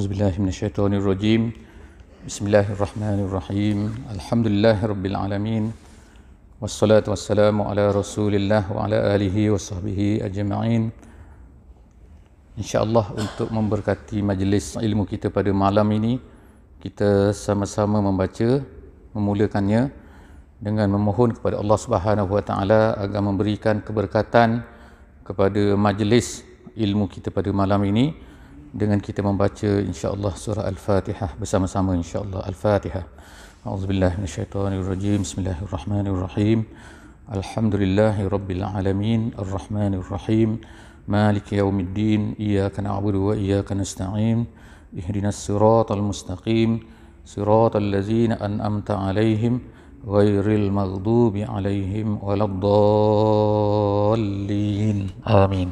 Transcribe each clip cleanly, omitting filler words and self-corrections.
A'udzubillahi minasyaitonirrajim. Bismillahirrahmanirrahim. Alhamdulillahirabbil alamin. Wassalatu wassalamu ala Rasulillah wa ala alihi wa sahbihi ajma'in. InsyaAllah untuk memberkati majlis ilmu kita pada malam ini, kita sama-sama memulakannya dengan memohon kepada Allah Subhanahu wa taala agar memberikan keberkatan kepada majlis ilmu kita pada malam ini dengan kita membaca insya-Allah surah Al-Fatihah bersama-sama insya-Allah. Al-Fatihah. A'udzubillahi minasyaitonirrajim. Bismillahirrahmanirrahim. Alhamdulillahirabbil alamin, arrahmanirrahim, maliki yaumiddin, iyyaka na'budu wa iyyaka nasta'in, ihdinas siratal mustaqim, siratal ladzina an'amta 'alaihim ghairil maghdubi 'alaihim waladdallin. Amin.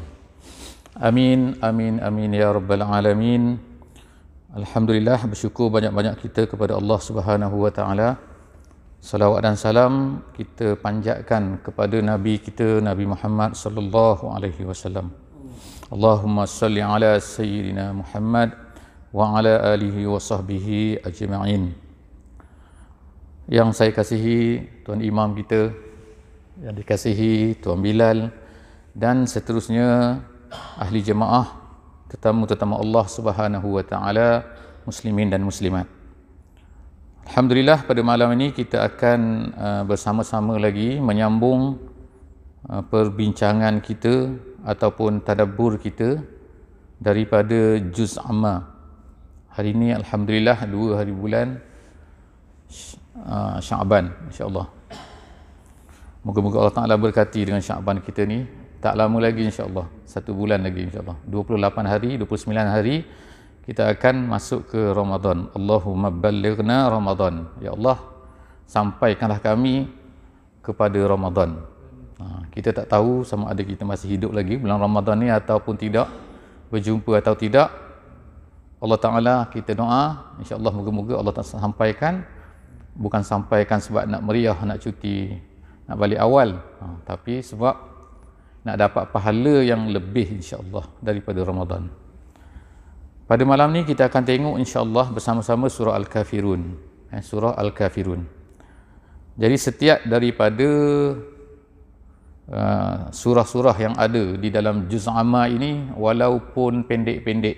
Amin, amin, amin ya rabbal alamin. Alhamdulillah, bersyukur banyak-banyak kita kepada Allah Subhanahu wa taala. Salawat dan salam kita panjatkan kepada Nabi kita, Nabi Muhammad sallallahu alaihi wasallam. Allahumma salli ala sayyidina Muhammad wa ala alihi wa sahbihi ajma'in. Yang saya kasihi Tuan Imam kita, yang dikasihi Tuan Bilal, dan seterusnya ahli jemaah, tetamu-tetamu Allah Subhanahu wa taala, muslimin dan muslimat. Alhamdulillah, pada malam ini kita akan bersama-sama lagi menyambung perbincangan kita ataupun tadabbur kita daripada juz amma. Hari ini alhamdulillah 2 hari bulan Syaban, insya-Allah. Moga-moga Allah Taala berkati dengan Syaban kita ni. Tak lama lagi insya-Allah, 1 bulan lagi insya-Allah. 28 hari, 29 hari kita akan masuk ke Ramadan. Allahumma ballighna Ramadan. Ya Allah, sampaikanlah kami kepada Ramadan. Kita tak tahu sama ada kita masih hidup lagi bulan Ramadan ni ataupun tidak, berjumpa atau tidak. Allah Taala kita doa, insya-Allah moga-moga Allah Taala sampaikan. Bukan sampaikan sebab nak meriah, nak cuti, nak balik awal, tapi sebab nak dapat pahala yang lebih insya-Allah daripada Ramadan. Pada malam ni kita akan tengok insya-Allah bersama-sama surah Al-Kafirun. Surah Al-Kafirun. Jadi setiap daripada surah-surah yang ada di dalam juz amma ini, walaupun pendek-pendek,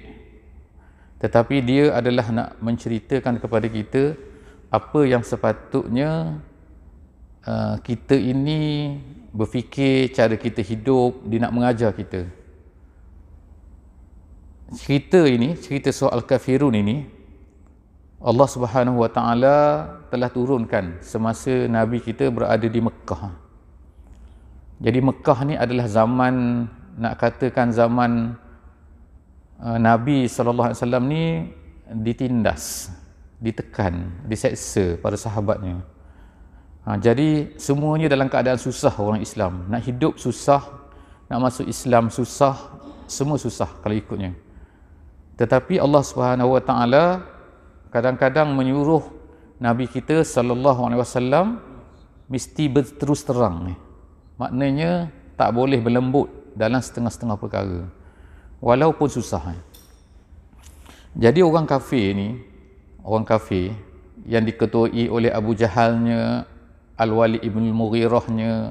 tetapi dia adalah nak menceritakan kepada kita apa yang sepatutnya kita ini berfikir, cara kita hidup. Dia nak mengajar kita. Cerita surah Al-Kafirun ini, Allah Subhanahu wa taala telah turunkan semasa Nabi kita berada di Mekah. Jadi Mekah ni adalah zaman, nak katakan zaman Nabi sallallahu alaihi wasallam ni ditindas, ditekan, diseksa para sahabatnya. Jadi semuanya dalam keadaan susah orang Islam. Nak hidup susah, nak masuk Islam susah, semua susah kalau ikutnya. Tetapi Allah Subhanahu wa taala kadang-kadang menyuruh Nabi kita sallallahu alaihi wasallam mesti berterus terang. Maknanya tak boleh berlembut dalam setengah-setengah perkara, walaupun susah. Jadi orang kafir ni, orang kafir yang diketuai oleh Abu Jahalnya, Al-Walid ibn Mughirahnya,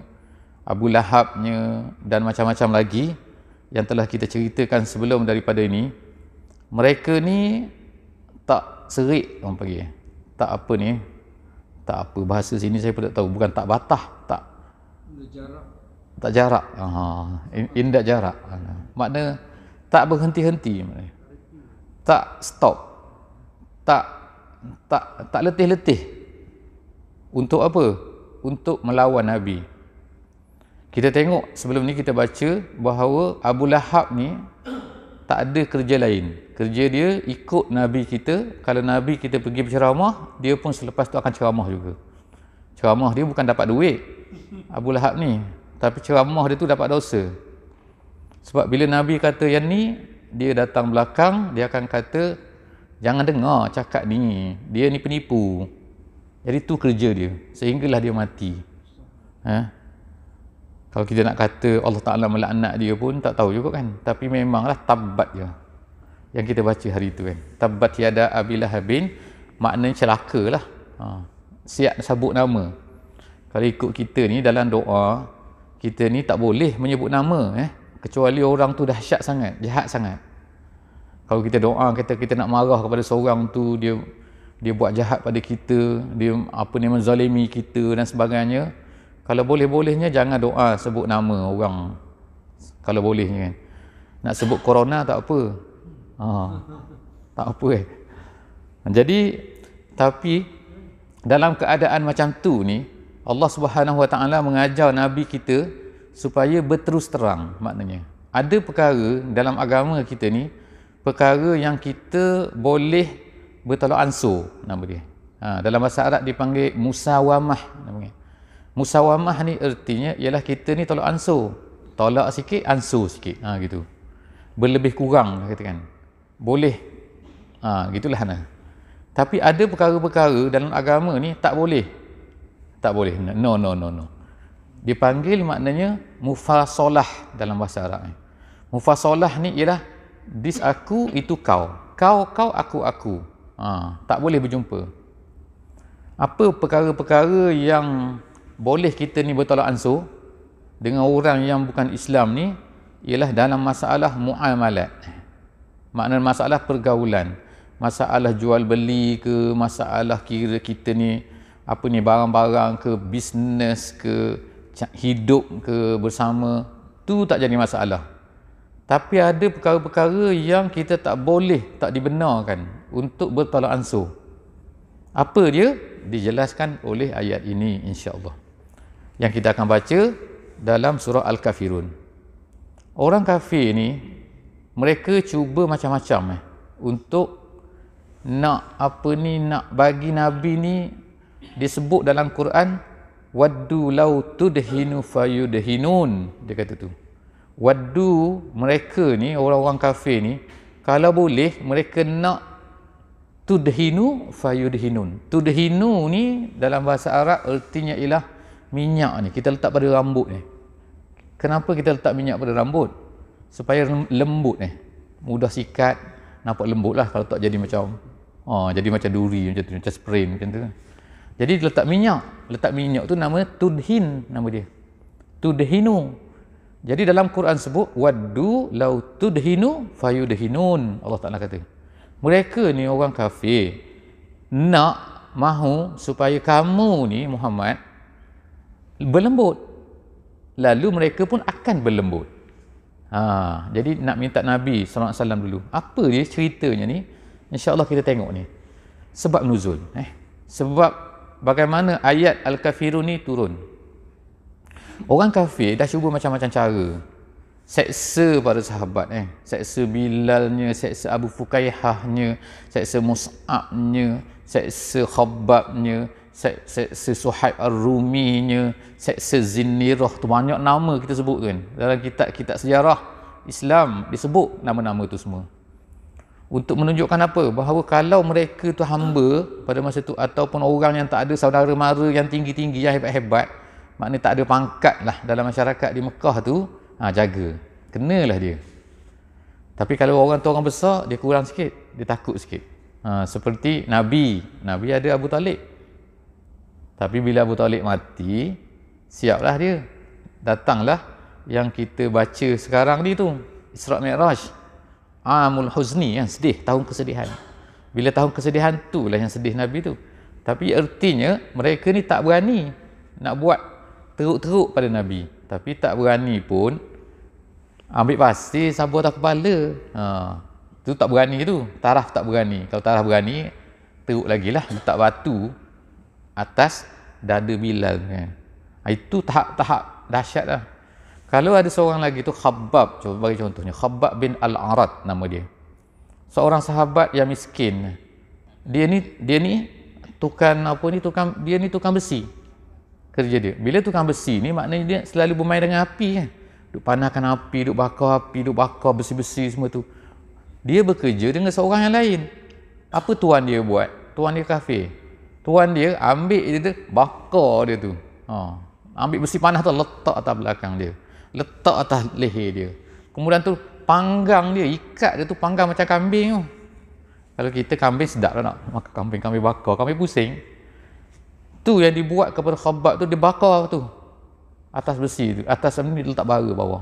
Abu Lahabnya, dan macam-macam lagi yang telah kita ceritakan sebelum daripada ini, mereka ni tak serik, orang panggil, tak apa ni, tak apa bahasa sini saya pun tak tahu, bukan tak batah, tak jarak, tak jarak, indak jarak, makna tak berhenti-henti, tak stop, tak letih-letih. Untuk apa? Untuk melawan Nabi. Kita tengok sebelum ni, kita baca bahawa Abu Lahab ni tak ada kerja lain. Kerja dia ikut Nabi kita. Kalau Nabi kita pergi berceramah, dia pun selepas tu akan ceramah juga. Ceramah dia bukan dapat duit, Abu Lahab ni, tapi ceramah dia tu dapat dosa. Sebab bila Nabi kata yang ni, dia datang belakang, dia akan kata, jangan dengar cakap ni, dia ni penipu. Jadi tu kerja dia, sehinggalah dia mati. Kalau kita nak kata Allah Ta'ala melaknat dia pun tak tahu juga kan, tapi memanglah tabat dia. yang kita baca hari itu kan. Tabbat yada Abi Lahabin, maknanya celaka lah. Siap sebut nama. Kalau ikut kita ni dalam doa, kita ni tak boleh menyebut nama kecuali orang tu dahsyat sangat, jahat sangat. Kalau kita doa, kita nak marah kepada seorang tu, dia buat jahat pada kita, dia menzalimi kita dan sebagainya, kalau boleh-bolehnya jangan doa sebut nama orang. Kalau bolehnya kan. Nak sebut corona tak apa. Tak apa Jadi tapi dalam keadaan macam tu ni, Allah Subhanahu Wa Taala mengajar Nabi kita supaya berterus terang. Maknanya ada perkara dalam agama kita ni, perkara yang kita boleh bertolak ansur, nama dia. Dalam bahasa Arab dipanggil musawamah namanya. Musawamah ni artinya ialah kita ni tolak ansur. Tolak sikit, ansur sikit. Gitu. Berlebih kurang katakan. Boleh. Gitulah nah. Tapi ada perkara-perkara dalam agama ni tak boleh. Tak boleh. No. Dipanggil maknanya mufasalah dalam bahasa Arab. Mufasalah ni ialah this aku, itu kau. Kau, aku. Tak boleh berjumpa. Apa perkara-perkara yang boleh kita ni bertolak ansur dengan orang yang bukan Islam ni, ialah dalam masalah muamalat. Maknanya masalah pergaulan, masalah jual beli ke, masalah kira kita ni barang-barang ke, bisnes ke, hidup ke bersama, tu tak jadi masalah. Tapi ada perkara-perkara yang kita tak boleh, tak dibenarkan untuk bertolak ansur. Apa dia? Dijelaskan oleh ayat ini insya-Allah, yang kita akan baca dalam surah Al-Kafirun. Orang kafir ni, mereka cuba macam-macam untuk nak bagi Nabi ni disebut dalam Quran, waddu law tudhinu fayudhinun. Dia kata tu. Waddu, mereka ni, orang-orang kafir ni, kalau boleh mereka nak tudhinu fayudhinun. Tudhinu ni dalam bahasa Arab artinya ialah minyak ni kita letak pada rambut ni. Kenapa kita letak minyak pada rambut? Supaya lembut mudah sikat, nampak lembut lah. Kalau tak jadi macam jadi macam duri macam tu, macam spray macam tu. Jadi letak minyak tu nama tudhin, nama dia tudhinu. Jadi dalam Quran sebut waddu law tudhinu fayudhinun. Allah Ta'ala kata mereka ni orang kafir mahu supaya kamu ni Muhammad berlembut, lalu mereka pun akan berlembut. Jadi nak minta Nabi SAW dulu, apa dia ceritanya ni, insya-Allah kita tengok ni sebab nuzul, sebab bagaimana ayat Al-Kafirun ni turun. Orang kafir dah cuba macam-macam cara seksa para sahabat, seksa Bilalnya, seksa Abu Fukaihahnya, seksa Mus'abnya, seksa Khabbabnya, seksa Suhaib Ar-Ruminya, seksa Zinnirah, tu banyak nama kita sebut kan. Dalam kitab sejarah Islam disebut nama-nama tu semua. Untuk menunjukkan apa? Bahawa kalau mereka tu hamba pada masa tu, ataupun orang yang tak ada saudara mara yang tinggi-tinggi, yang hebat-hebat, maknanya tak ada pangkat lah dalam masyarakat di Mekah tu, jaga. Kenalah dia. Tapi kalau orang tu orang besar, dia kurang sikit, dia takut sikit. Seperti Nabi ada Abu Talib. Tapi bila Abu Talib mati, siaplah dia. Datanglah yang kita baca sekarang ni tu, Isra' Mi'raj. Amul Huzni, yang sedih, tahun kesedihan. Bila tahun kesedihan tu lah yang sedih Nabi tu. Tapi artinya mereka ni tak berani nak buat teruk-teruk pada Nabi. Tapi tak berani pun ambil pasir sabur atas kepala. Tu tak berani tu. Taraf tak berani. Kalau taraf berani, teruk lagi lah, letak batu atas dada Bilal kan. Itu tahap-tahap dahsyat lah. Kalau ada seorang lagi tu Khabbab, coba bagi contohnya, Khabbab bin Al-Arat nama dia. Seorang sahabat yang miskin. Dia ni tukang besi. Kerja dia. Bila tukang besi ni maknanya dia selalu bermain dengan api kan. Duk panaskan api, duk bakar besi-besi semua tu. Dia bekerja dengan seorang yang lain. Apa tuan dia buat? Tuan dia kafir. Tuan dia ambil dia bakar dia tu. Ambil besi panas tu letak atas belakang dia. Letak atas leher dia. Kemudian tu panggang dia, ikat dia tu panggang macam kambing tu. Kalau kita kambing sedap lah nak makan kambing bakar, kambing pusing. Tu yang dibuat kepada Khabbab tu, dia bakar tu atas besi tu, atas ni letak bara bawah.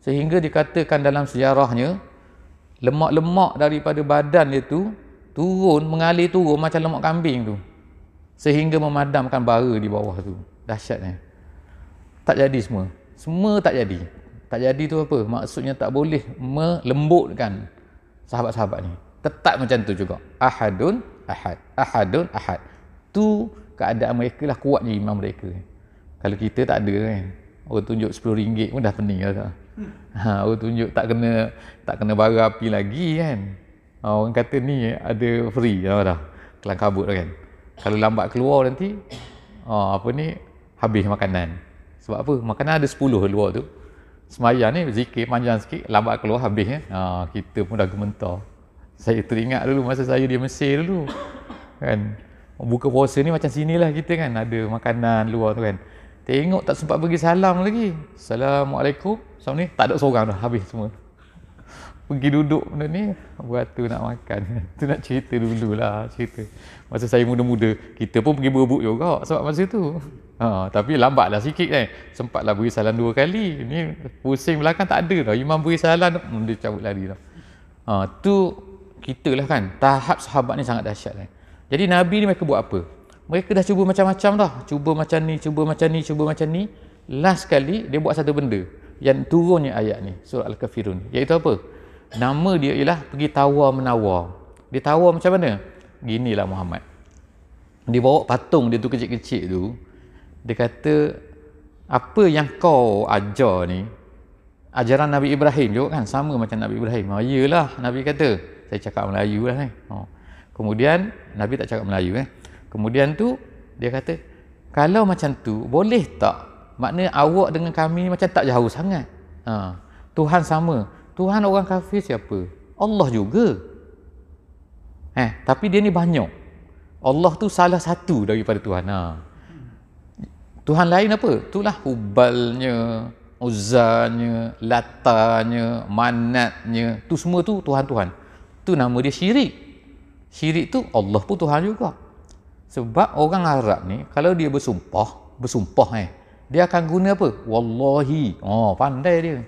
Sehingga dikatakan dalam sejarahnya, lemak-lemak daripada badan dia tu mengalir turun macam lemak kambing tu, sehingga memadamkan bara di bawah tu. Dahsyatnya. Tak jadi semua tak jadi. Tak jadi tu apa? Maksudnya tak boleh melembutkan sahabat-sahabat ni. Tetap macam tu juga. Ahadun ahad. Tu keadaan mereka lah, kuatnya iman mereka. Kalau kita tak ada kan, orang tunjuk RM10 pun dah pening lah. Orang tunjuk tak kena bara api lagi kan. Orang kata ni ada free dah, kelang kabut kan. Kalau lambat keluar nanti habis makanan. Sebab apa? Makanan ada 10 luar tu. Semayang ni zikir panjang sikit, lambat keluar habis kan. Kita pun dah gementar. Saya teringat dulu masa saya di Mesir dulu kan, buka puasa ni macam sinilah kita kan, ada makanan luar tu kan. Tengok tak sempat bagi salam lagi. Assalamualaikum. Sama ni tak ada seorang dah, habis semua. Pergi duduk benda ni, buat tu nak makan. Tu nak cerita dululah, cerita. Masa saya muda-muda, kita pun pergi berebut juga sebab masa tu. Tapi lambatlah sikit kan. Sempatlah beri salam 2 kali. Ni pusing belakang tak ada dah. Imam beri salam, dia cabut lari dah. Tu kita lah kan. Tahap sahabat ni sangat dahsyat kan. Jadi Nabi ni mereka buat apa? Mereka dah cuba macam-macam dah. Cuba macam ni. Last sekali dia buat satu benda yang turunnya ayat ni, surah Al-Kafirun. Iaitu apa? Nama dia ialah pergi tawar-menawar. Dia tawar macam mana? Ginilah Muhammad. Dia bawa patung dia tu kecil-kecil tu. Dia kata, apa yang kau ajar ni, ajaran Nabi Ibrahim juga kan, sama macam Nabi Ibrahim. Iyalah, Nabi kata. Saya cakap Melayu lah ni. Kemudian, Nabi tak cakap Melayu Kemudian tu, dia kata, kalau macam tu, boleh tak? Maknanya awak dengan kami macam tak jauh sangat. Tuhan sama. Tuhan orang kafir siapa? Allah juga. Tapi dia ni banyak. Allah tu salah satu daripada Tuhan. Tuhan lain apa? Itulah Hubalnya, Uzzanya, Latanya, Manatnya. Tu semua tu Tuhan-Tuhan. Tu nama dia syirik. Syirik tu Allah pun Tuhan juga. Sebab orang Arab ni, kalau dia bersumpah dia akan guna apa? Wallahi. Pandai dia.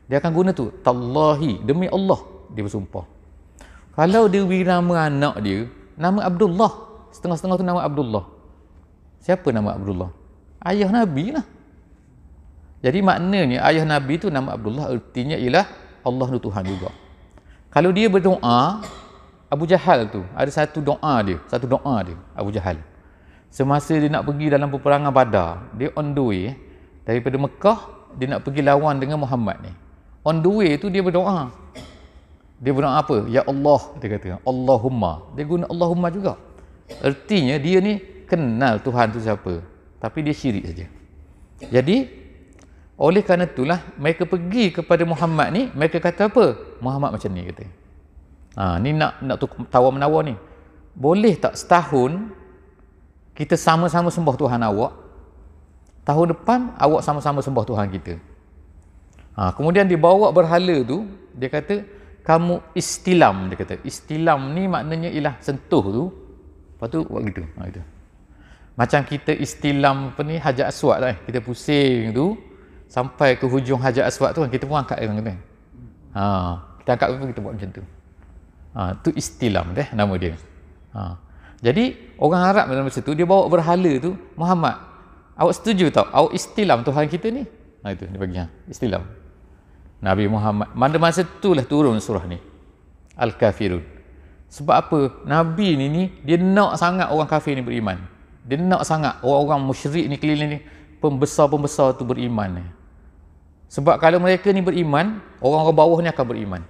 Dia akan guna tu, tallahi, demi Allah dia bersumpah. Kalau dia beri nama anak dia, nama Abdullah, setengah-setengah tu nama Abdullah. Siapa nama Abdullah? Ayah Nabi lah. Jadi maknanya ayah Nabi tu nama Abdullah, artinya ialah Allah tu Tuhan juga. Kalau dia berdoa, Abu Jahal tu ada satu doa dia, Abu Jahal. Semasa dia nak pergi dalam peperangan Badar, dia on the way daripada Mekah, dia nak pergi lawan dengan Muhammad ni. On the way tu dia berdoa. Dia berdoa apa? Ya Allah, dia kata. Allahumma. Dia guna Allahumma juga. Artinya dia ni kenal Tuhan tu siapa. Tapi dia syirik saja. Jadi, oleh kerana itulah mereka pergi kepada Muhammad ni, mereka kata apa? Muhammad macam ni kata. Ni nak tawar-menawar ni. Boleh tak setahun kita sama-sama sembah Tuhan awak? Tahun depan awak sama-sama sembah Tuhan kita. Kemudian dibawa berhala tu, dia kata kamu istilam, dia kata. Istilam ni maknanya ialah sentuh tu. Lepas tu buat gitu. Gitu. Macam kita istilam apa ni, Hajar Aswad lah. Kita pusing tu sampai ke hujung Hajar Aswad tu kan, kita pun angkat kan. Kita angkat pun kita buat macam tu. Tu istilam deh nama dia. Jadi orang Arab dalam masa tu dia bawa berhala tu, Muhammad, awak setuju tak awak istilam Tuhan kita ni? Itu dia bagi istilam. Nabi Muhammad pada masa itulah turun surah ni, Al-Kafirun. Sebab apa? Nabi ni dia nak sangat orang kafir ni beriman. Dia nak sangat orang-orang musyrik ni keliling ni, pembesar-pembesar tu beriman ni. Sebab kalau mereka ni beriman, orang-orang bawah ni akan beriman.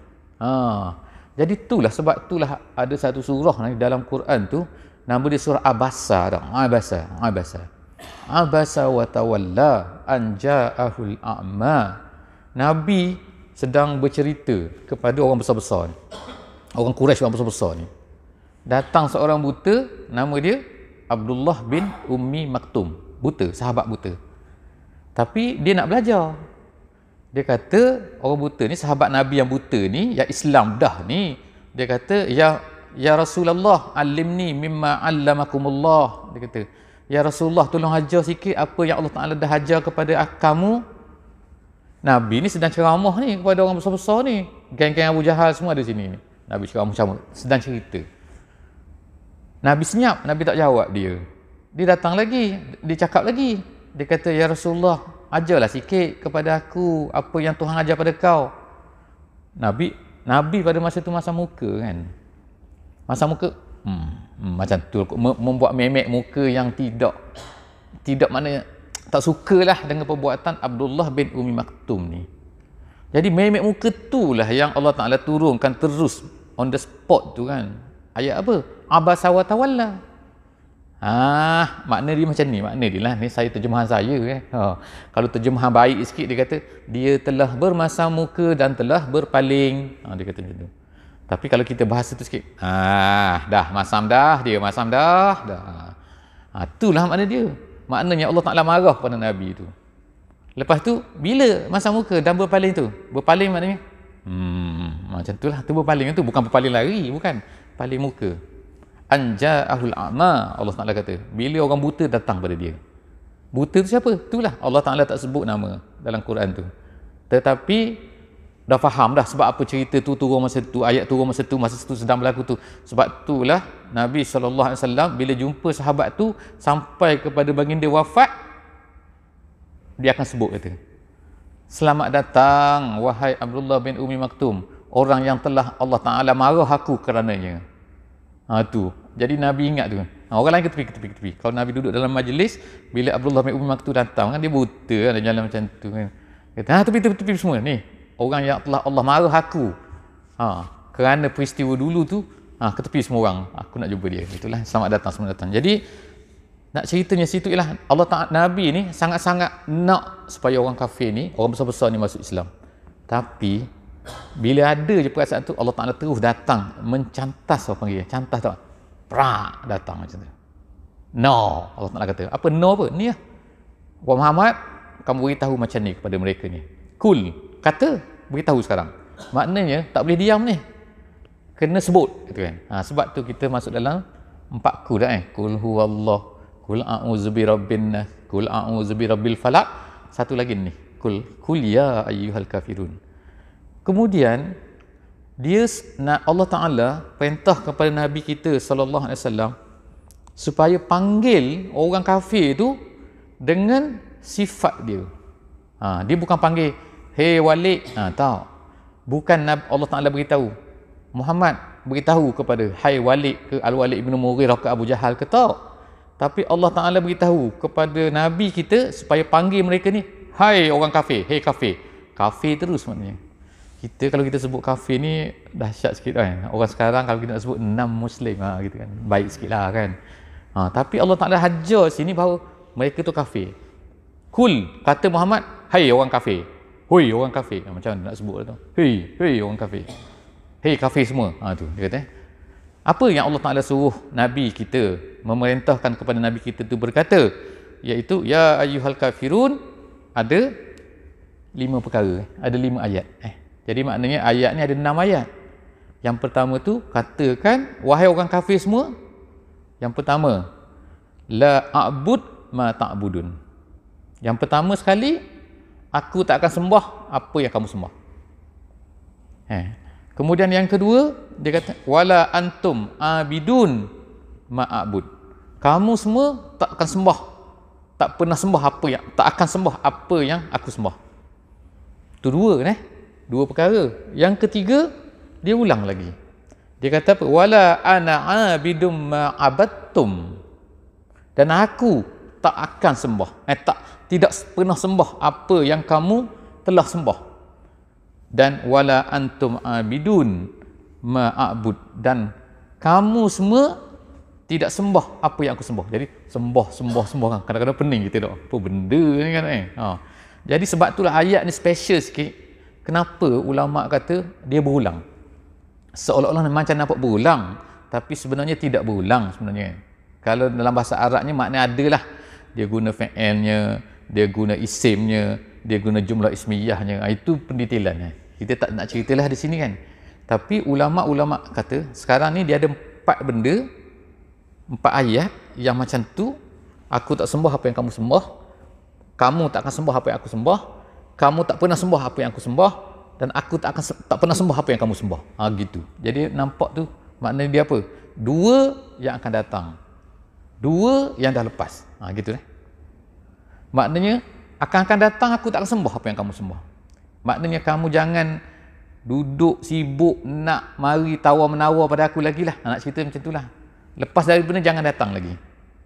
Jadi itulah sebab itulah ada satu surah ni dalam Quran tu, nama dia surah Abasa dah. Abasa wa tawalla an ja'ahul a'ma. Nabi sedang bercerita kepada orang besar-besar ni. Orang Quraisy orang besar-besar ni. Datang seorang buta, nama dia Abdullah bin Ummi Maktum. Buta, sahabat buta. Tapi dia nak belajar. Dia kata orang buta ni, sahabat Nabi yang buta ni, yang Islam dah ni, dia kata, ya Rasulullah, alimni mimma allamakumullah. Dia kata, ya Rasulullah, tolong ajar sikit apa yang Allah Ta'ala dah ajar kepada kamu. Nabi ni sedang ceramah ni kepada orang besar-besar ni, geng-geng Abu Jahal semua ada sini ni. Nabi ceramah sama, sedang cerita. Nabi senyap, Nabi tak jawab dia. Dia datang lagi, dia cakap lagi. Dia kata, ya Rasulullah, ajarlah sikit kepada aku apa yang Tuhan ajar pada kau. Nabi pada masa tu masam muka kan. Masam muka, macam tu, membuat memek muka yang tidak maknanya tak sukalah dengan perbuatan Abdullah bin Umi Maktum ni. Jadi memek muka tu lah yang Allah Ta'ala turunkan terus on the spot tu kan. Ayat apa? Abasa wa tawalla. Makna dia macam ni, makna dia lah. Ni saya terjemahan saya kalau terjemahan baik sikit, dia kata dia telah bermasam muka dan telah berpaling. Dia kata macam tu. Tapi kalau kita bahasa tu sikit, dah masam dah, dia masam dah. Itulah makna dia. Maknanya Allah Ta'ala marah pada Nabi tu. Lepas tu, bila masam muka dan berpaling tu, berpaling maknanya macam tu lah, tu berpaling tu, bukan berpaling lari, bukan, paling muka. Anja'ahul a'ma, Allah Ta'ala kata, bila orang buta datang pada dia. Buta tu siapa? Itulah, Allah Ta'ala tak sebut nama dalam Quran tu. Tetapi dah faham dah sebab apa cerita tu turun masa tu, ayat turun masa tu sedang berlaku tu. Sebab itulah Nabi SAW bila jumpa sahabat tu sampai kepada baginda wafat, dia akan sebut, kata, selamat datang wahai Abdullah bin Umi Maktum, orang yang telah Allah Ta'ala marah aku kerananya. Tu. Jadi Nabi ingat tu. Orang lain ke tepi. Kalau Nabi duduk dalam majlis, bila Abdullah bin Umi Maktum datang kan, dia buta kan, dia jalan macam tu kan. Kata, tepi semua ni. Orang yang telah Allah marah aku. Kerana peristiwa dulu tu, ke tepi semua orang. Aku nak jumpa dia. Itulah, selamat datang. Jadi, nak ceritanya situ ialah Allah Ta'ala, Nabi ni sangat-sangat nak supaya orang kafir ni, orang besar-besar ni masuk Islam. Tapi, bila ada je perasaan tu, Allah Ta'ala terus datang, mencantas, orang panggil, cantas tak? Prak, datang macam tu. No, Allah Ta'ala kata. Apa no apa? Ni lah. Wahai Muhammad, kamu beritahu macam ni kepada mereka ni. Kul, kata, beritahu sekarang. Maknanya, tak boleh diam ni. Kena sebut, gitu kan. Sebab tu kita masuk dalam 4 kul dah Kul huwallah, kul a'udzu birabbin nas, kul a'udzu birabbil falaq. Satu lagi ni, kul ya ayyuhal kafirun. Kemudian Allah Ta'ala perintah kepada Nabi kita sallallahu alaihi wasallam supaya panggil orang kafir tu dengan sifat dia. Dia bukan panggil hey Walid, tak. Bukan Allah Ta'ala beritahu Muhammad beritahu kepada hai Walid ke Al-Walid ibn Mughirah ke Abu Jahal ke, tak. Tapi Allah Ta'ala beritahu kepada Nabi kita supaya panggil mereka ni hai orang kafir, hey kafir. Kafir terus maknanya. Kalau kita sebut kafir ni dahsyat sikit kan. Orang sekarang kalau kita nak sebut 6 Muslim gitu kan, baik sikit lah kan. Tapi Allah Ta'ala hajar sini bahawa mereka tu kafir. Kul, kata Muhammad, hai orang kafir. Hoi orang kafir. Macam mana nak sebut tu? Hei orang kafir. Hei kafir semua. Tu dia kata. Apa yang Allah Ta'ala suruh Nabi kita, memerintahkan kepada Nabi kita tu berkata, iaitu ya ayyuhal kafirun, ada 5 perkara, ada 5 ayat. Jadi maknanya ayat ni ada 6 ayat. Yang pertama tu, katakan wahai orang kafir semua. Yang pertama, la a'bud ma ta'budun. Yang pertama sekali, aku tak akan sembah apa yang kamu sembah. Kemudian yang kedua, dia kata wala antum abidun ma a'bud. Kamu semua tak akan sembah, tak pernah sembah tak akan sembah apa yang aku sembah. Itu dua perkara. Yang ketiga, dia ulang lagi. Dia kata apa? Wala ana abidum ma abattum. Dan aku tak akan sembah. Tidak pernah sembah apa yang kamu telah sembah. Dan wala antum abidun ma a'bud. Dan kamu semua tidak sembah apa yang aku sembah. Jadi sembah kan. Kadang-kadang pening kita tak. Apa benda ni kan Jadi sebab itulah ayat ni special sikit. Kenapa ulama kata dia berulang? Seolah-olah macam nampak berulang, tapi sebenarnya tidak berulang sebenarnya. Kalau dalam bahasa Arabnya makna adalah dia guna fa'ilnya, dia guna isimnya, dia guna jumlah ismiyahnya. Itu pendetailan. Kita tak nak ceritalah di sini kan. Tapi ulama-ulama kata sekarang ni dia ada 4 benda, 4 ayat yang macam tu. Aku tak sembah apa yang kamu sembah, kamu tak akan sembah apa yang aku sembah, kamu tak pernah sembah apa yang aku sembah, dan aku tak pernah sembah apa yang kamu sembah. Gitu. Jadi nampak tu maknanya dia apa? 2 yang akan datang, 2 yang dah lepas. Gitu maknanya akan datang aku tak akan sembah apa yang kamu sembah. Maknanya kamu jangan duduk sibuk nak mari tawar-menawar pada aku lagi lah. Nak cerita macam tu lah. Lepas dari benda jangan datang lagi.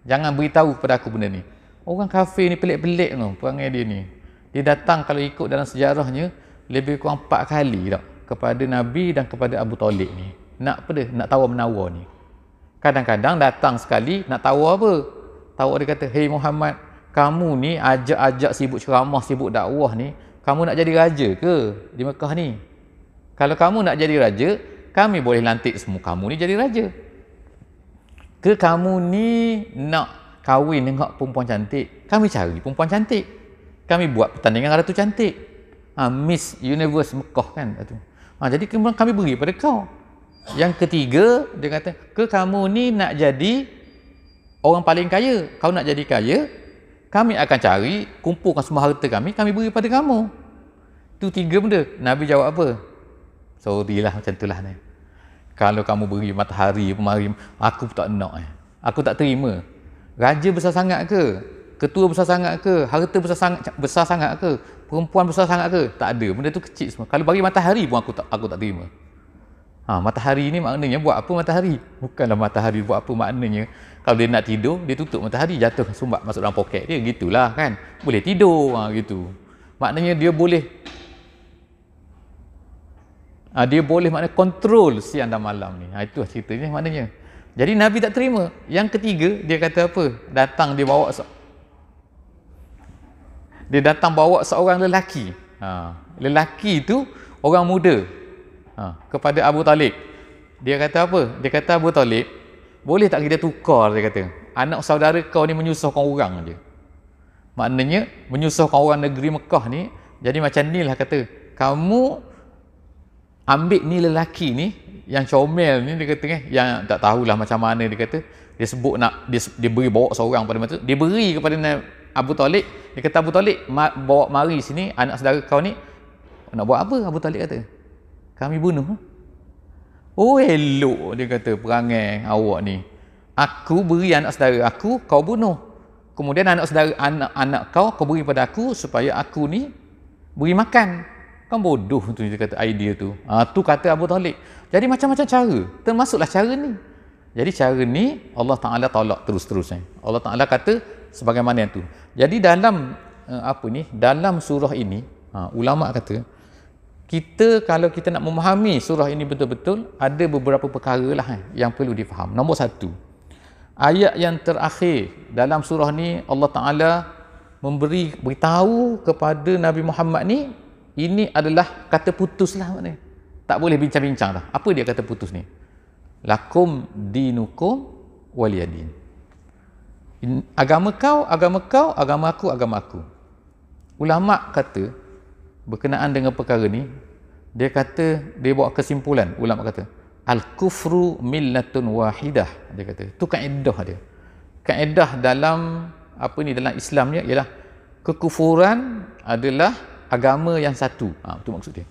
Jangan beritahu kepada aku benda ni. Orang kafir ni pelik-pelik tu perangai dia ni. Dia datang kalau ikut dalam sejarahnya lebih kurang 4 kali tak kepada Nabi dan kepada Abu Talib ni. Nak apa dia? Nak tawar-menawar ni. Kadang-kadang datang sekali nak tawar apa? Tawar dia kata, "Hei Muhammad, kamu ni ajak-ajak sibuk ceramah, sibuk dakwah ni, kamu nak jadi raja ke di Mekah ni? Kalau kamu nak jadi raja, kami boleh lantik semua kamu ni jadi raja. Ke kamu ni nak kahwin dengan perempuan cantik, kami cari perempuan cantik. Kami buat pertandingan Ratu Cantik. Miss Universe Mekah kan. Jadi kemudian kami beri pada kau. Yang ketiga, dia kata, ke kamu ni nak jadi orang paling kaya. Kau nak jadi kaya, kami akan cari, kumpulkan semua harta kami beri pada kamu. Itu 3 benda. Nabi jawab apa? Sorry lah macam tu lah. Kalau kamu beri matahari, pemari, aku tak nak. Aku tak terima. Raja besar sangat ke? Ketua besar sangat ke? Harta besar sangat ke? Perempuan besar sangat ke? Tak ada. Benda tu kecil semua. Kalau bagi matahari pun aku tak terima. Matahari ni maknanya buat apa matahari? Bukanlah matahari buat apa maknanya. Kalau dia nak tidur, dia tutup matahari, jatuh sumbat masuk dalam poket dia. Gitulah kan. Boleh tidur gitu. Maknanya dia boleh maknanya kontrol siang dan malam ni. Itu ceritanya maknanya. Jadi Nabi tak terima. Yang ketiga, dia kata apa? Dia datang bawa seorang lelaki. Lelaki itu orang muda. Kepada Abu Talib. Dia kata apa? Dia kata, Abu Talib, boleh tak kita tukar, dia kata. Anak saudara kau ni menyusahkan orang je. Maknanya menyusahkan orang negeri Mekah ni. Jadi macam ni lah kata, kamu ambil ni lelaki ni yang comel ni, dia kata yang tak tahulah macam mana, dia kata dia sebut nak dia beri bawa seorang pada masa tu, dia beri kepada Abu Talib. Dia kata, Abu Talib, bawa mari sini anak saudara kau ni. Nak buat apa? Abu Talib kata, kami bunuh. Oh elok, dia kata, perangai awak ni. Aku beri anak saudara aku, kau bunuh. Kemudian anak kau beri pada aku supaya aku ni beri makan. Kan bodoh tu, dia kata, idea tu. Tu kata Abu Talib. Jadi macam-macam cara, termasuklah cara ni. Jadi cara ni Allah Taala tolak terus-terusnya. Allah Taala kata sebagaimana tu. Jadi dalam dalam surah ini, ulama kata, kita kalau kita nak memahami surah ini betul-betul, ada beberapa perkara lah yang perlu difaham. Nombor 1, ayat yang terakhir dalam surah ni, Allah Taala beritahu kepada Nabi Muhammad ni, ini adalah kata putus lah maknanya. Tak boleh bincang-bincang dah. Apa dia kata putus ni? Lakum dinukum waliyadin. Agama kau, agama aku. Ulama kata berkenaan dengan perkara ni, dia kata, dia bawa kesimpulan. Ulama kata, al-kufru millatun wahidah. Dia kata, tu kaedah dia. Kaedah dalam dalam Islamnya ialah kekufuran adalah agama yang satu. Itu maksud dia.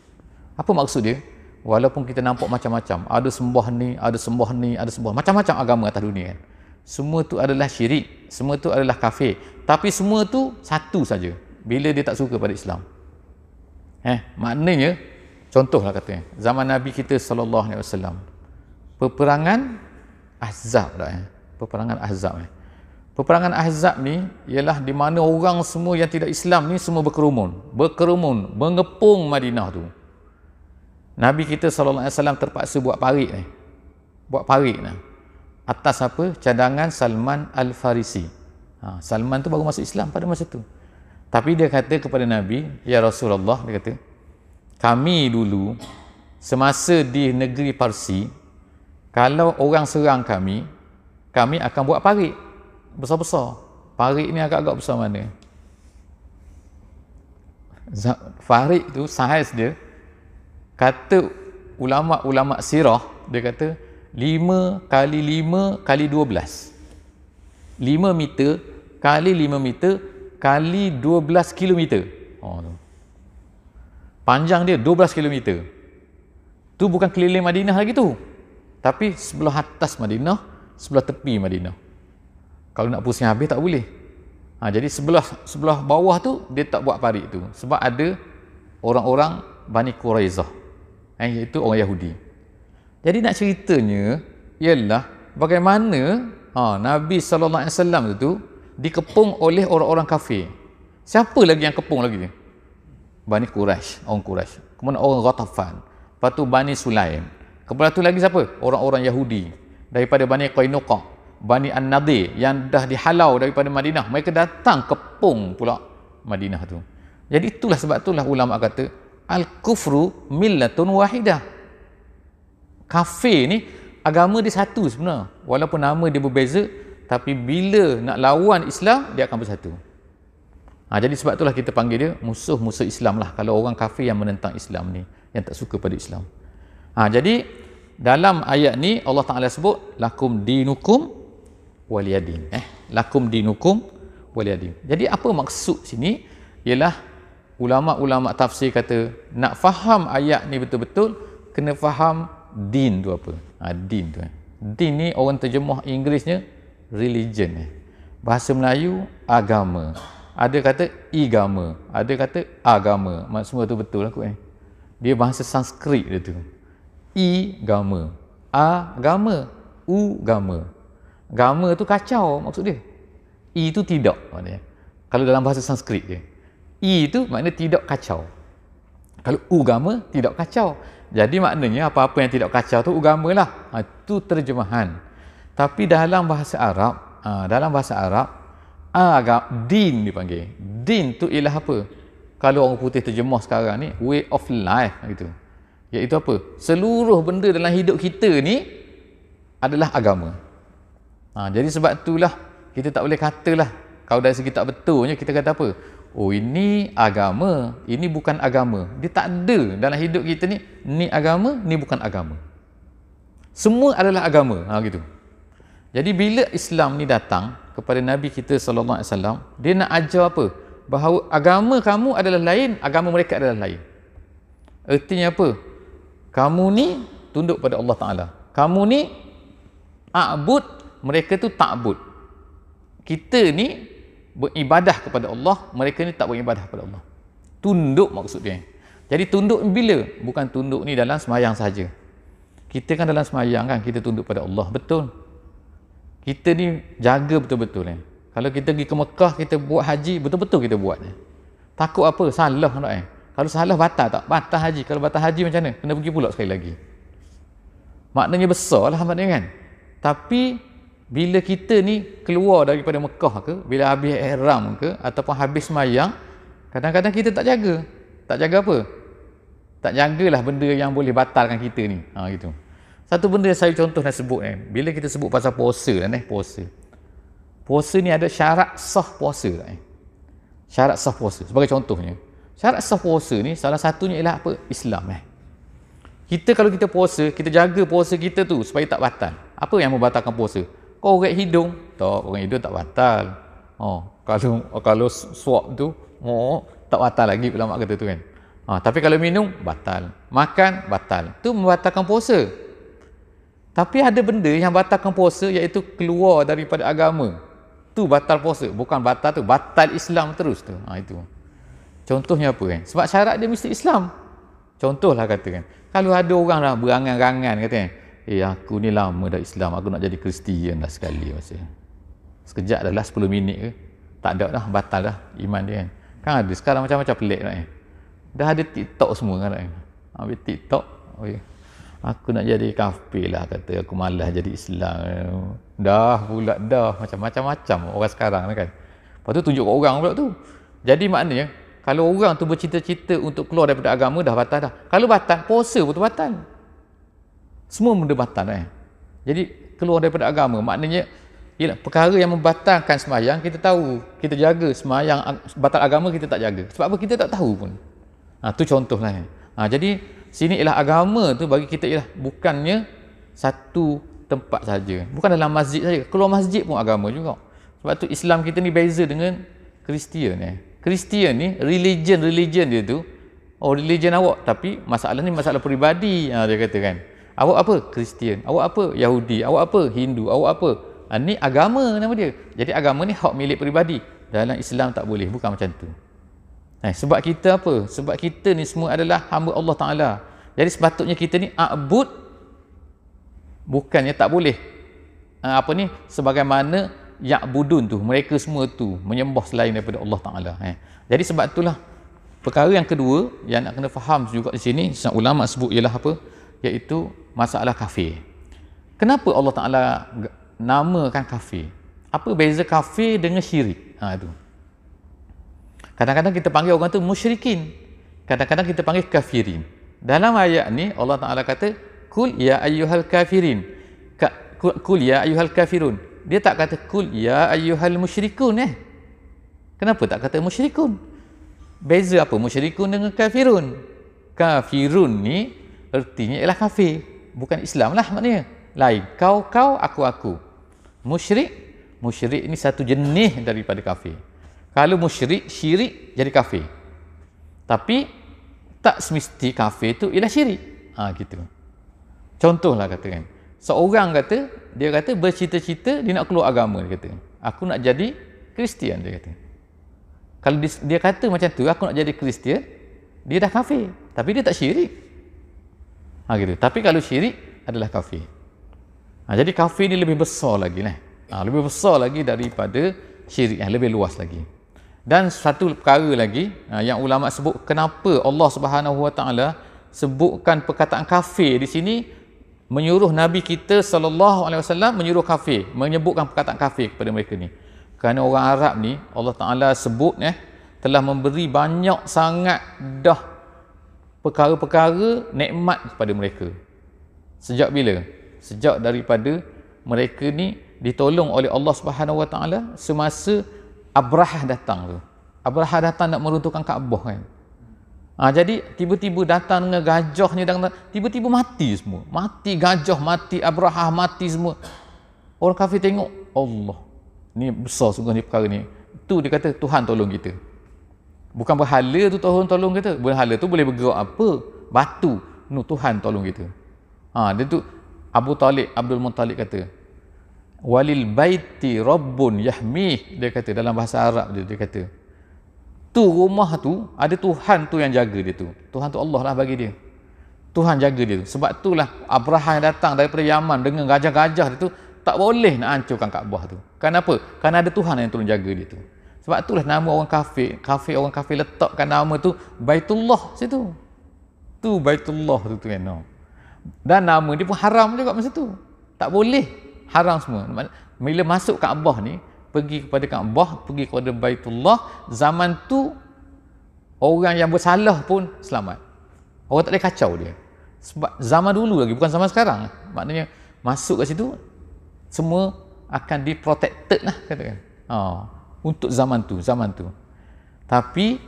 Apa maksud dia? Walaupun kita nampak macam-macam, ada sembah ni, ada sembah ni, ada sembah macam-macam agama atas dunia kan. Semua tu adalah syirik, semua tu adalah kafir. Tapi semua tu satu saja bila dia tak suka pada Islam. Maknanya, contohlah katanya, zaman Nabi kita sallallahu alaihi wasallam, peperangan Ahzab dah. Peperangan Ahzab. Peperangan Ahzab ni ialah di mana orang semua yang tidak Islam ni semua berkerumun, mengepung Madinah tu. Nabi kita sallallahu alaihi wasallam terpaksa buat parit atas apa? Cadangan Salman Al-Farisi. Salman tu baru masuk Islam pada masa tu. Tapi dia kata kepada Nabi, ya Rasulullah, dia kata, kami dulu semasa di negeri Parsi, kalau orang serang kami akan buat parit besar-besar. Parit ni agak-agak besar mana? Farid tu saiz dia, kata ulama-ulama sirah, dia kata 5 kali 5 kali 12. 5 meter kali 5 meter kali 12 kilometer. Tu. Panjang dia 12 kilometer. Tu bukan keliling Madinah lagi tu. Tapi sebelah atas Madinah, sebelah tepi Madinah. Kalau nak pusing habis tak boleh. Jadi sebelah bawah tu dia tak buat parit tu. Sebab ada orang-orang Bani Quraizah. Iaitu orang Yahudi. Jadi nak ceritanya ialah bagaimana Nabi SAW tu dikepung oleh orang-orang kafir. Siapa lagi yang kepung lagi? Bani Quraisy, orang Quraisy. Kemudian orang Ghatafan. Lepas tu Bani Sulaim. Kemudian tu lagi siapa? Orang-orang Yahudi. Daripada Bani Qainuqa, Bani An-Nadir yang dah dihalau daripada Madinah. Mereka datang kepung pula Madinah tu. Jadi itulah sebab itulah ulama kata al-kufru millatun wahidah. Kafir ni agama dia satu sebenarnya. Walaupun nama dia berbeza, tapi bila nak lawan Islam, dia akan bersatu. Jadi sebab itulah kita panggil dia musuh-musuh Islam lah. Kalau orang kafir yang menentang Islam ni, yang tak suka pada Islam. Jadi dalam ayat ni Allah Ta'ala sebut lakum dinukum waliyadin. Lakum dinukum waliyadin. Jadi apa maksud sini? Ialah ulama-ulama tafsir kata nak faham ayat ni betul-betul kena faham din tu apa. Din tu. Din ni orang terjemah Inggerisnya religion. Bahasa Melayu agama. Ada kata igama, ada kata agama. Semua tu betul lah kot. Dia bahasa Sanskrit dia tu. I-gama, agama, u-gama. Gama tu kacau maksud dia. I tu tidak maknanya. Kalau dalam bahasa Sanskrit dia. I tu maknanya tidak kacau. Kalau ugama tidak kacau. Jadi maknanya apa-apa yang tidak kacau tu ugama lah. Itu terjemahan. Tapi dalam bahasa Arab, din dipanggil. Din tu ialah apa? Kalau orang putih terjemah sekarang ni, way of life gitu. Iaitu apa? Seluruh benda dalam hidup kita ni adalah agama. Jadi sebab itulah kita tak boleh katalah kalau dari segi tak betulnya kita kata apa? Oh ini agama, ini bukan agama. Dia tak ada dalam hidup kita ni, ni agama, ni bukan agama. Semua adalah agama, gitu. Jadi bila Islam ni datang kepada Nabi kita sallallahu alaihi wasallam, dia nak ajar apa? Bahawa agama kamu adalah lain, agama mereka adalah lain. Artinya apa? Kamu ni tunduk pada Allah Taala. Kamu ni a'bud, mereka tu ta'bud. Kita ni beribadah kepada Allah, mereka ni tak beribadah kepada Allah. Tunduk maksud dia. Jadi tunduk bila? Bukan tunduk ni dalam semayang saja. Kita kan dalam semayang kan, kita tunduk pada Allah, betul. Kita ni jaga betul-betul. Kalau kita pergi ke Mekah, kita buat haji, betul-betul kita buat. Takut apa? Salah tak? Kalau salah, batal tak? Batal haji. Kalau batal haji macam mana? Kena pergi pula sekali lagi. Maknanya besar lah maknanya kan. Tapi bila kita ni keluar daripada Mekah ke, bila habis ihram ke, ataupun habis semayang, kadang-kadang kita tak jaga. Tak jaga apa? Tak jagalah benda yang boleh batalkan kita ni. Gitu. Satu benda saya contoh nak sebut bila kita sebut pasal puasa puasa. Puasa ni ada syarat sah puasa Syarat sah puasa. Sebagai contohnya, syarat sah puasa ni salah satunya ialah apa? Islam Kita kalau kita puasa, kita jaga puasa kita tu supaya tak batal. Apa yang membatalkan puasa? Kau urat hidung, tak, urat hidung tak batal. Kalau swab tu, tak batal lagi ulama kata tu kan. Tapi kalau minum, batal. Makan, batal. Tu membatalkan puasa. Tapi ada benda yang batalkan puasa, iaitu keluar daripada agama. Tu batal puasa. Bukan batal tu, batal Islam terus tu. Itu. Contohnya apa kan? Sebab syarat dia mesti Islam. Contohlah kata kan. Kalau ada orang dah berangan-rangan kata kan, aku ni lama dah Islam, aku nak jadi Kristian dah sekali masa. Sekejap dah lah 10 minit ke. Tak ada dah, batal dah iman dia kan. Kan ada sekarang macam-macam pelik kan. Dah ada TikTok semua kan. Habis TikTok, aku nak jadi kafir lah kata, aku malas jadi Islam. Dah pula dah macam-macam orang sekarang kan. Lepas tu tunjuk kat orang pula tu. Jadi maknanya kalau orang tu bercita-cita untuk keluar daripada agama, dah batal dah. Kalau batal, puasa pun tu batal. Semua benda batal Jadi keluar daripada agama maknanya Ialah perkara yang membatalkan sembahyang kita tahu, kita jaga. Sembahyang batal agama kita tak jaga. Sebab apa? Kita tak tahu pun. Tu contohlah. Jadi sini ialah agama tu bagi kita ialah bukannya satu tempat saja. Bukan dalam masjid saja. Keluar masjid pun agama juga. Sebab tu Islam kita ni beza dengan Kristian. Kristian ni religion dia tu, religion awak, tapi masalah ni masalah peribadi. Dia kata kan, awak apa? Kristian. Awak apa? Yahudi. Awak apa? Hindu. Awak apa? Ni agama nama dia. Jadi agama ni hak milik peribadi. Dalam Islam tak boleh, bukan macam tu. Sebab kita apa? Sebab kita ni semua adalah hamba Allah Ta'ala. Jadi sepatutnya kita ni a'bud, bukannya tak boleh. Sebagaimana ya'budun tu, mereka semua tu menyembah selain daripada Allah Ta'ala. Jadi sebab itulah perkara yang kedua yang nak kena faham juga di sini, ulama sebut ialah apa? Iaitu masalah kafir. Kenapa Allah Ta'ala namakan kafir? Apa beza kafir dengan syirik? Itu. Kadang-kadang kita panggil orang tu musyrikin, kadang-kadang kita panggil kafirin. Dalam ayat ni Allah Ta'ala kata kul ya ayyuhal kafirin, kul ya ayyuhal kafirun. Dia tak kata kul ya ayyuhal musyrikun. Kenapa tak kata musyrikun? Beza apa musyrikun dengan kafirun? Kafirun ni artinya ialah kafir, bukan Islam lah maknanya. Lain, kau, aku. Musyrik ni satu jenis daripada kafir. Kalau musyrik, syirik jadi kafir. Tapi tak semesti kafir tu ialah syirik. Gitu. Contohlah katakan, seorang dia kata bercita-cita dia nak keluar agama, dia kata, aku nak jadi Kristian, dia kata. Kalau dia kata macam tu, aku nak jadi Kristian, dia dah kafir, tapi dia tak syirik. Gitu. Tapi kalau syirik adalah kafir. Jadi kafir ni lebih besar lagi lah. Lebih besar lagi daripada syirik, lebih luas lagi. Dan satu perkara lagi yang ulama sebut, kenapa Allah Subhanahu Wa Taala sebutkan perkataan kafir di sini, menyuruh Nabi kita sallallahu alaihi wasallam menyuruh kafir, menyebutkan perkataan kafir kepada mereka ni. Kerana orang Arab ni Allah Taala sebut telah memberi banyak sangat dah perkara-perkara nikmat kepada mereka. Sejak bila? Sejak daripada mereka ni ditolong oleh Allah Subhanahu Wa Taala semasa Abrahah datang tu. Abrahah datang nak meruntuhkan Kaabah kan. Jadi tiba-tiba datang dengan gajahnya, tiba-tiba mati semua. Mati gajah, mati Abrahah, mati semua. Orang kafir tengok, Allah, ni besar sungguh ni perkara ni. Tu dia kata Tuhan tolong kita. Bukan berhala tu Tuhan tolong kita. Berhala tu boleh bergerak apa? Batu. No, Tuhan tolong kita. Dia tu Abdul Muttalib kata, walil baiti rabbun yahmih. Dia kata dalam bahasa Arab dia kata, tu rumah tu ada Tuhan tu yang jaga dia tu. Tuhan tu Allah lah bagi dia. Tuhan jaga dia tu. Sebab itulah Abraham yang datang daripada Yaman dengan gajah-gajah dia tu tak boleh nak hancurkan Kaabah tu. Kenapa? Kerana ada Tuhan yang tolong jaga dia tu. Sebab itulah nama orang kafir, orang kafir letakkan nama tu Baitullah situ. Tu Baitullah tu kan. Dan nama dia pun haram juga masa tu. Tak boleh, haram semua. Bila masuk Kaabah ni, pergi kepada Kaabah, pergi kepada Baitullah, zaman tu orang yang bersalah pun selamat. Orang tak boleh kacau dia. Sebab zaman dulu lagi, bukan zaman sekarang. Maknanya masuk kat situ semua akan diprotected lah katakan. Untuk zaman tu. Tapi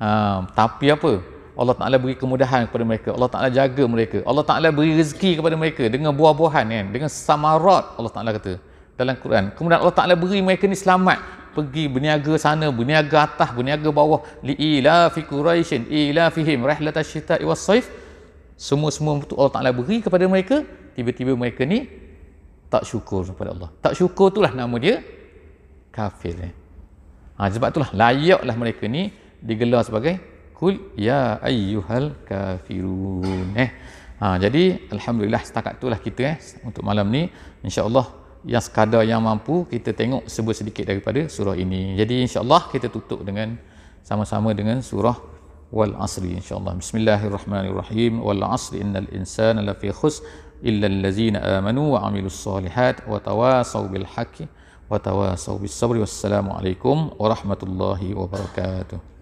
apa? Allah Ta'ala beri kemudahan kepada mereka. Allah Ta'ala jaga mereka. Allah Ta'ala beri rezeki kepada mereka dengan buah-buahan kan, dengan samarat Allah Ta'ala kata dalam Quran. Kemudian Allah Ta'ala beri mereka ni selamat, pergi berniaga sana, berniaga atas, berniaga bawah. Li'ila fi Quraisyin ila fihim rihlatash syita'i was-saif. Semua tu Allah Ta'ala beri kepada mereka. Tiba-tiba mereka ni tak syukur kepada Allah. Tak syukur itulah nama dia kafir. Sebab itulah layaklah mereka ni digelar sebagai kul ya ayyuhal kafirun. Jadi alhamdulillah setakat itulah kita untuk malam ni. Insya-Allah yang sekadar yang mampu kita tengok sedikit daripada surah ini. Jadi insya-Allah kita tutup dengan sama-sama dengan surah Wal Asri insya-Allah. Bismillahirrahmanirrahim. Wal asri innal insana lafi khusr illa allazina amanu wa amilus solihat wa tawasaw bil haqqi wa tawasaw bis sabri. Wassalamu alaikum warahmatullahi wabarakatuh.